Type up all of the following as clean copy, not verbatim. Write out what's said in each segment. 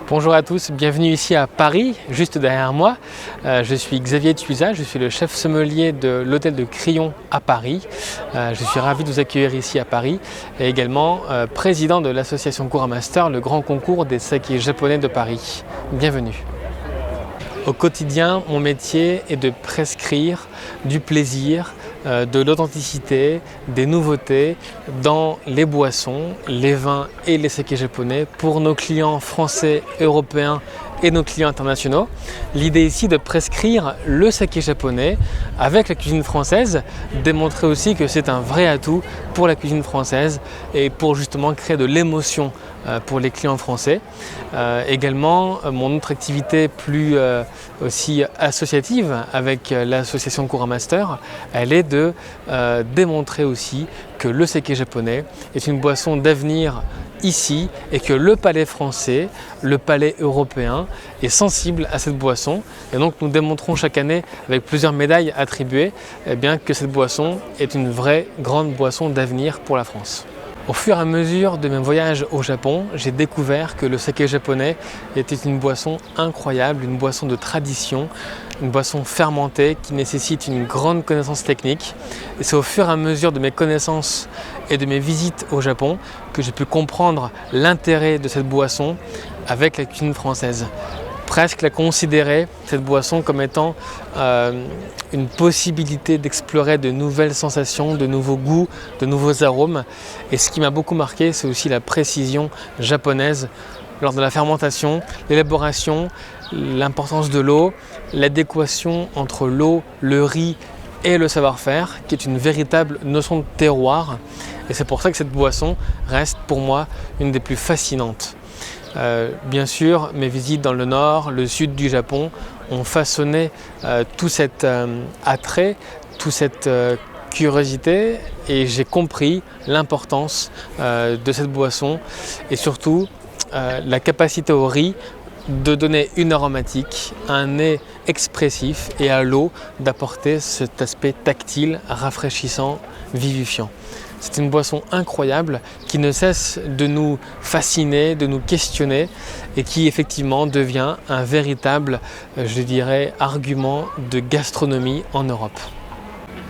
Bonjour à tous, bienvenue ici à Paris, juste derrière moi. Je suis Xavier Tuisa, je suis le chef sommelier de l'hôtel de Crillon à Paris. Je suis ravi de vous accueillir ici à Paris et également président de l'association Kuramaster, le grand concours des sakés japonais de Paris. Bienvenue. Au quotidien, mon métier est de prescrire du plaisir, de l'authenticité, des nouveautés dans les boissons, les vins et les sakés japonais pour nos clients français, européens et nos clients internationaux. L'idée ici de prescrire le saké japonais avec la cuisine française, démontrer aussi que c'est un vrai atout pour la cuisine française et pour justement créer de l'émotion pour les clients français. Également, mon autre activité plus aussi associative avec l'association Kuramaster, elle est de démontrer aussi que le saké japonais est une boisson d'avenir ici et que le palais français, le palais européen est sensible à cette boisson. Et donc nous démontrons chaque année avec plusieurs médailles attribuées que cette boisson est une vraie grande boisson d'avenir pour la France. Au fur et à mesure de mes voyages au Japon, j'ai découvert que le saké japonais était une boisson incroyable, une boisson de tradition, une boisson fermentée qui nécessite une grande connaissance technique. Et c'est au fur et à mesure de mes connaissances et de mes visites au Japon que j'ai pu comprendre l'intérêt de cette boisson avec la cuisine française. Presque la considérer, cette boisson, comme étant une possibilité d'explorer de nouvelles sensations, de nouveaux goûts, de nouveaux arômes. Et ce qui m'a beaucoup marqué, c'est aussi la précision japonaise lors de la fermentation, l'élaboration, l'importance de l'eau, l'adéquation entre l'eau, le riz et le savoir-faire, qui est une véritable notion de terroir. Et c'est pour ça que cette boisson reste pour moi une des plus fascinantes. Bien sûr, mes visites dans le nord, le sud du Japon ont façonné tout cet attrait, toute cette curiosité, et j'ai compris l'importance de cette boisson et surtout la capacité au riz de donner une aromatique, un nez expressif et à l'eau d'apporter cet aspect tactile, rafraîchissant, vivifiant. C'est une boisson incroyable qui ne cesse de nous fasciner, de nous questionner et qui effectivement devient un véritable, je dirais, argument de gastronomie en Europe.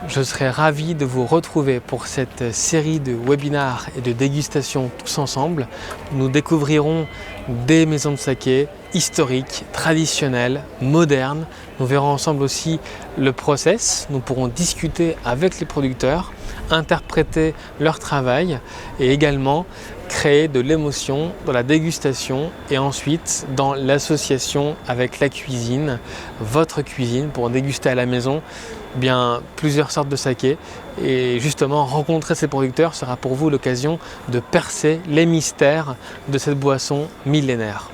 Je serais ravi de vous retrouver pour cette série de webinars et de dégustations tous ensemble. Nous découvrirons des maisons de saké historiques, traditionnelles, modernes. Nous verrons ensemble aussi le process. Nous pourrons discuter avec les producteurs, interpréter leur travail et également créer de l'émotion dans la dégustation et ensuite dans l'association avec la cuisine, votre cuisine, pour déguster à la maison plusieurs sortes de saké. Et justement, rencontrer ces producteurs sera pour vous l'occasion de percer les mystères de cette boisson millénaire.